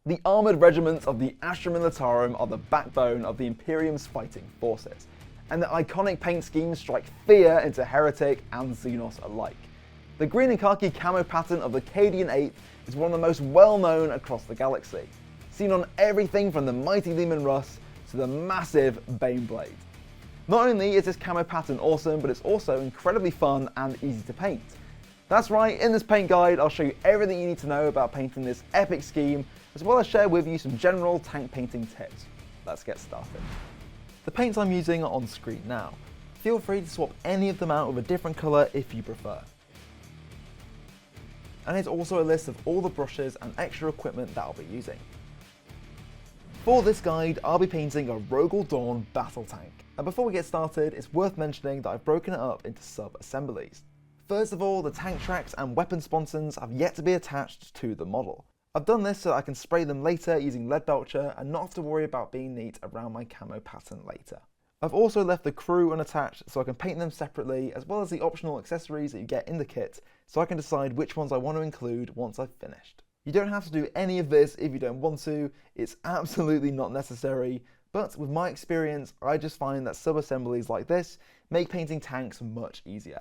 The armoured regiments of the Astra Militarum are the backbone of the Imperium's fighting forces, and the iconic paint schemes strike fear into Heretic and Xenos alike. The green and khaki camo pattern of the Cadian 8th is one of the most well-known across the galaxy, seen on everything from the mighty Leman Russes to the massive Baneblades. Not only is this camo pattern awesome, but it's also incredibly fun and easy to paint. That's right, in this paint guide I'll show you everything you need to know about painting this epic scheme, as well as share with you some general tank painting tips. Let's get started. The paints I'm using are on screen now. Feel free to swap any of them out with a different colour if you prefer. And here's also a list of all the brushes and extra equipment that I'll be using. For this guide, I'll be painting a Rogal Dorn battle tank. And before we get started, it's worth mentioning that I've broken it up into sub-assemblies. First of all, the tank tracks and weapon sponsons have yet to be attached to the model. I've done this so that I can spray them later using lead belcher and not have to worry about being neat around my camo pattern later. I've also left the crew unattached so I can paint them separately, as well as the optional accessories that you get in the kit, so I can decide which ones I want to include once I've finished. You don't have to do any of this if you don't want to, it's absolutely not necessary, but with my experience I just find that sub-assemblies like this make painting tanks much easier.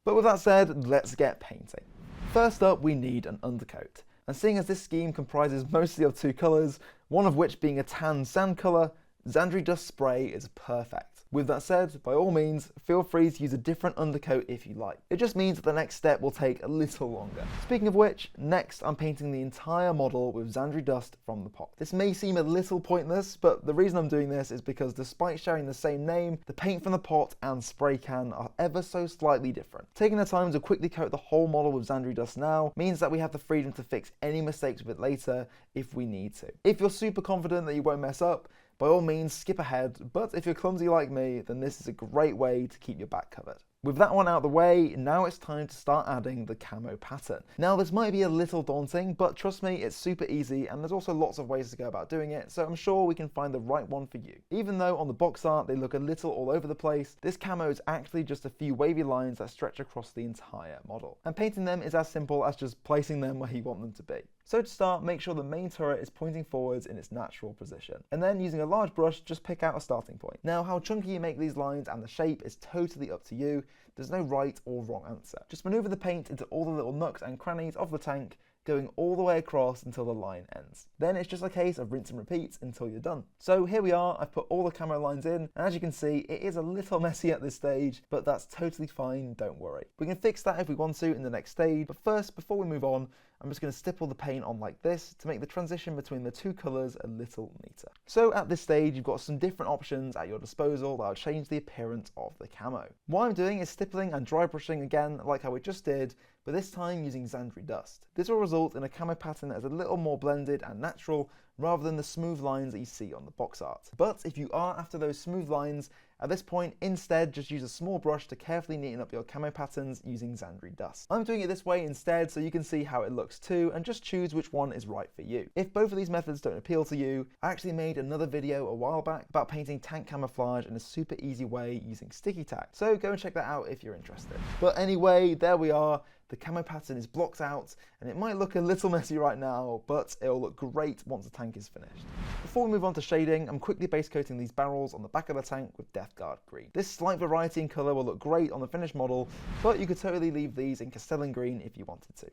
But with that said, let's get painting. First up, we need an undercoat. And seeing as this scheme comprises mostly of two colours, one of which being a tan sand colour, Xandri Dust Spray is perfect. With that said, by all means, feel free to use a different undercoat if you like. It just means that the next step will take a little longer. Speaking of which, next I'm painting the entire model with Xandri Dust from the pot. This may seem a little pointless, but the reason I'm doing this is because despite sharing the same name, the paint from the pot and spray can are ever so slightly different. Taking the time to quickly coat the whole model with Xandri Dust now means that we have the freedom to fix any mistakes with it later if we need to. If you're super confident that you won't mess up, by all means skip ahead, but if you're clumsy like me, then this is a great way to keep your back covered. With that one out of the way, now it's time to start adding the camo pattern. Now this might be a little daunting, but trust me, it's super easy and there's also lots of ways to go about doing it, so I'm sure we can find the right one for you. Even though on the box art they look a little all over the place, this camo is actually just a few wavy lines that stretch across the entire model. And painting them is as simple as just placing them where you want them to be. So to start, make sure the main turret is pointing forwards in its natural position. And then using a large brush, just pick out a starting point. Now how chunky you make these lines and the shape is totally up to you. There's no right or wrong answer. Just maneuver the paint into all the little nooks and crannies of the tank, going all the way across until the line ends. Then it's just a case of rinse and repeat until you're done. So here we are, I've put all the camo lines in, and as you can see, it is a little messy at this stage, but that's totally fine, don't worry. We can fix that if we want to in the next stage, but first, before we move on, I'm just going to stipple the paint on like this to make the transition between the two colours a little neater. So at this stage, you've got some different options at your disposal that will change the appearance of the camo. What I'm doing is stippling and dry brushing again, like how we just did, but this time using Xandri Dust. This will result in a camo pattern that is a little more blended and natural, rather than the smooth lines that you see on the box art. But if you are after those smooth lines, at this point, instead, just use a small brush to carefully neaten up your camo patterns using Xandri Dust. I'm doing it this way instead so you can see how it looks too, and just choose which one is right for you. If both of these methods don't appeal to you, I actually made another video a while back about painting tank camouflage in a super easy way using sticky tack, so go and check that out if you're interested. But anyway, there we are. The camo pattern is blocked out, and it might look a little messy right now, but it'll look great once the tank is finished. Before we move on to shading, I'm quickly base coating these barrels on the back of the tank with Death Guard green. This slight variety in colour will look great on the finished model, but you could totally leave these in Castellan green if you wanted to.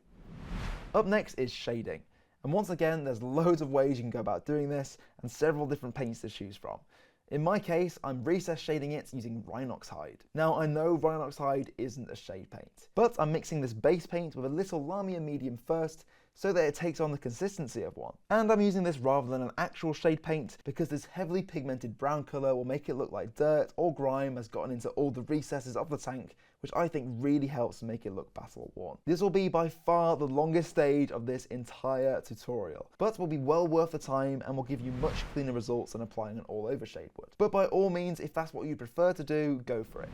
Up next is shading. And once again, there's loads of ways you can go about doing this, and several different paints to choose from. In my case, I'm recess shading it using Rhinox Hide. Now I know Rhinox Hide isn't a shade paint, but I'm mixing this base paint with a little Lamia medium first so that it takes on the consistency of one. And I'm using this rather than an actual shade paint because this heavily pigmented brown colour will make it look like dirt or grime has gotten into all the recesses of the tank, which I think really helps make it look battle worn. This will be by far the longest stage of this entire tutorial, but will be well worth the time and will give you much cleaner results than applying an all over shade would. But by all means, if that's what you prefer to do, go for it.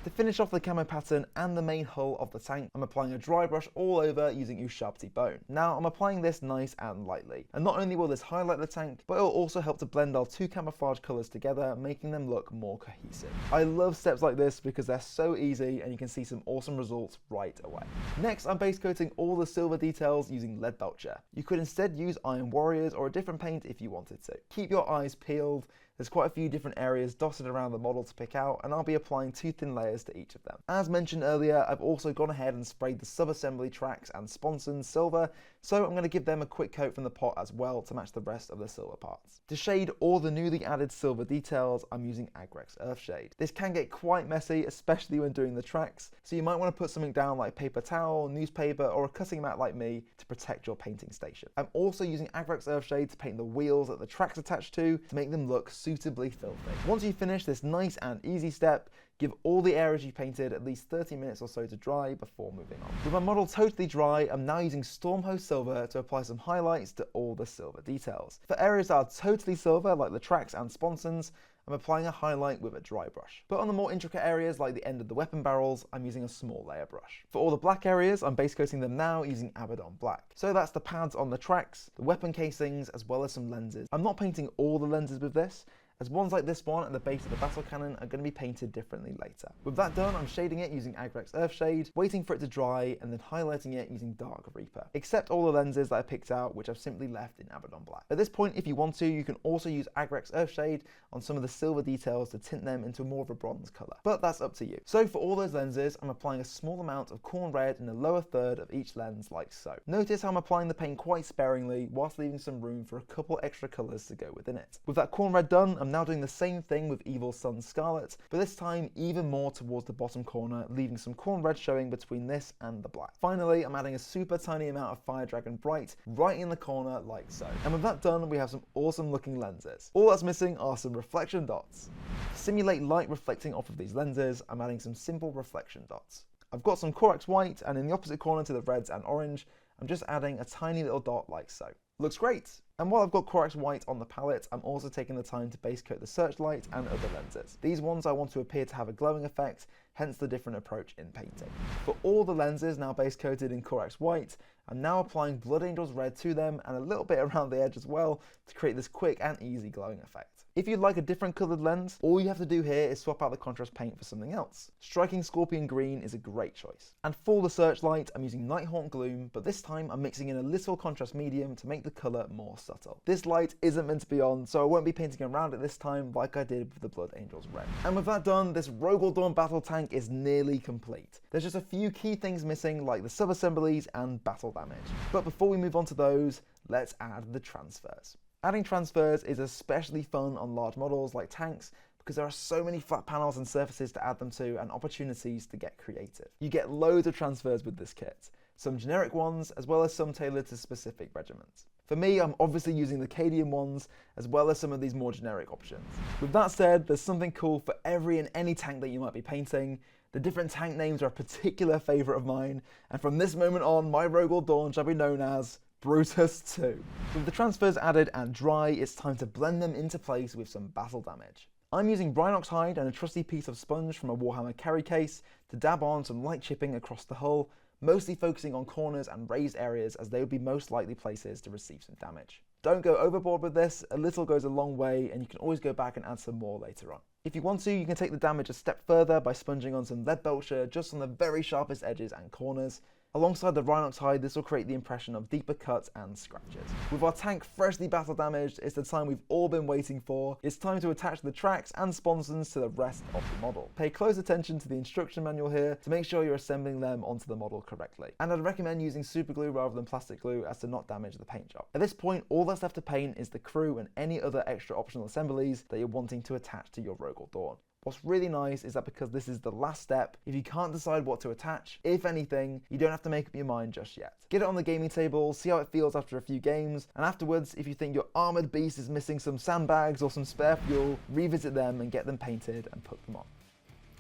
To finish off the camo pattern and the main hull of the tank, I'm applying a dry brush all over using Ushabti Bone. Now I'm applying this nice and lightly, and not only will this highlight the tank, but it will also help to blend our two camouflage colours together, making them look more cohesive. I love steps like this because they're so easy and you can see some awesome results right away. Next, I'm base coating all the silver details using lead belcher. You could instead use Iron Warriors or a different paint if you wanted to. Keep your eyes peeled. There's quite a few different areas dotted around the model to pick out, and I'll be applying 2 thin layers to each of them. As mentioned earlier, I've also gone ahead and sprayed the sub-assembly tracks and sponsons silver, so I'm going to give them a quick coat from the pot as well to match the rest of the silver parts. To shade all the newly added silver details, I'm using Agrex Earthshade. This can get quite messy, especially when doing the tracks, so you might want to put something down like paper towel, newspaper, or a cutting mat like me to protect your painting station. I'm also using Agrex Earthshade to paint the wheels that the tracks attach to make them look suitably filthy. Once you finish this nice and easy step, give all the areas you painted at least 30 minutes or so to dry before moving on. With my model totally dry, I'm now using Stormhost Silver to apply some highlights to all the silver details. For areas that are totally silver, like the tracks and sponsons, I'm applying a highlight with a dry brush. But on the more intricate areas, like the end of the weapon barrels, I'm using a small layer brush. For all the black areas, I'm base coating them now using Abaddon Black. So that's the pads on the tracks, the weapon casings, as well as some lenses. I'm not painting all the lenses with this, as ones like this one at the base of the battle cannon are going to be painted differently later. With that done, I'm shading it using Agrex Earthshade, waiting for it to dry, and then highlighting it using Dark Reaper, except all the lenses that I picked out, which I've simply left in Abaddon Black. At this point, if you want to, you can also use Agrex Earthshade on some of the silver details to tint them into more of a bronze colour, but that's up to you. So for all those lenses, I'm applying a small amount of corn red in the lower third of each lens like so. Notice how I'm applying the paint quite sparingly, whilst leaving some room for a couple extra colours to go within it. With that corn red done, I'm now doing the same thing with Evil Sunz Scarlet, but this time even more towards the bottom corner, leaving some corn red showing between this and the black. Finally, I'm adding a super tiny amount of Fire Dragon Bright right in the corner like so. And with that done, we have some awesome looking lenses. All that's missing are some reflection dots. To simulate light reflecting off of these lenses, I'm adding some simple reflection dots. I've got some Corax White, and in the opposite corner to the reds and orange, I'm just adding a tiny little dot like so. Looks great! And while I've got Corax White on the palette, I'm also taking the time to base coat the Searchlight and other lenses. These ones I want to appear to have a glowing effect, hence the different approach in painting. For all the lenses now base coated in Corax White, I'm now applying Blood Angels Red to them and a little bit around the edge as well to create this quick and easy glowing effect. If you'd like a different coloured lens, all you have to do here is swap out the contrast paint for something else. Striking Scorpion Green is a great choice. And for the Searchlight, I'm using Nighthaunt Gloom, but this time I'm mixing in a little contrast medium to make the colour more subtle. This light isn't meant to be on, so I won't be painting around it this time like I did with the Blood Angels Red. And with that done, this Rogal Dorn battle tank is nearly complete. There's just a few key things missing, like the sub-assemblies and battle damage. But before we move on to those, let's add the transfers. Adding transfers is especially fun on large models like tanks because there are so many flat panels and surfaces to add them to and opportunities to get creative. You get loads of transfers with this kit, some generic ones as well as some tailored to specific regiments. For me, I'm obviously using the Cadian ones as well as some of these more generic options. With that said, there's something cool for every and any tank that you might be painting. The different tank names are a particular favourite of mine, and from this moment on, my Rogal Dorn shall be known as Brutus 2. With the transfers added and dry, it's time to blend them into place with some battle damage. I'm using Rhinox hide and a trusty piece of sponge from a Warhammer carry case to dab on some light chipping across the hull, mostly focusing on corners and raised areas as they would be most likely places to receive some damage. Don't go overboard with this, a little goes a long way and you can always go back and add some more later on. If you want to, you can take the damage a step further by sponging on some lead belcher just on the very sharpest edges and corners. Alongside the Rhinox hide, this will create the impression of deeper cuts and scratches. With our tank freshly battle damaged, it's the time we've all been waiting for. It's time to attach the tracks and sponsons to the rest of the model. Pay close attention to the instruction manual here to make sure you're assembling them onto the model correctly. And I'd recommend using super glue rather than plastic glue as to not damage the paint job. At this point, all that's left to paint is the crew and any other extra optional assemblies that you're wanting to attach to your Rogal Dorn. What's really nice is that because this is the last step, if you can't decide what to attach, if anything, you don't have to make up your mind just yet. Get it on the gaming table, see how it feels after a few games, and afterwards, if you think your armoured beast is missing some sandbags or some spare fuel, revisit them and get them painted and put them on.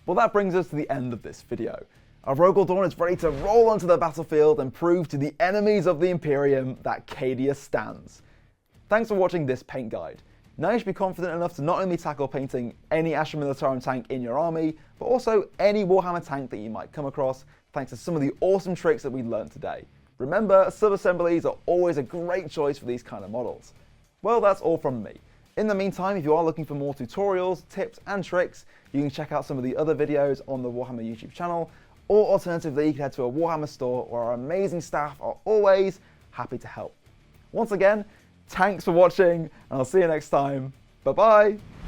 Well, that brings us to the end of this video. Our Rogal Dorn is ready to roll onto the battlefield and prove to the enemies of the Imperium that Cadia stands. Thanks for watching this paint guide. Now you should be confident enough to not only tackle painting any Astra Militarum tank in your army, but also any Warhammer tank that you might come across, thanks to some of the awesome tricks that we learned today. Remember, sub-assemblies are always a great choice for these kind of models. Well, that's all from me. In the meantime, if you are looking for more tutorials, tips and tricks, you can check out some of the other videos on the Warhammer YouTube channel, or alternatively you can head to a Warhammer store where our amazing staff are always happy to help. Once again, thanks for watching, and I'll see you next time. Bye bye!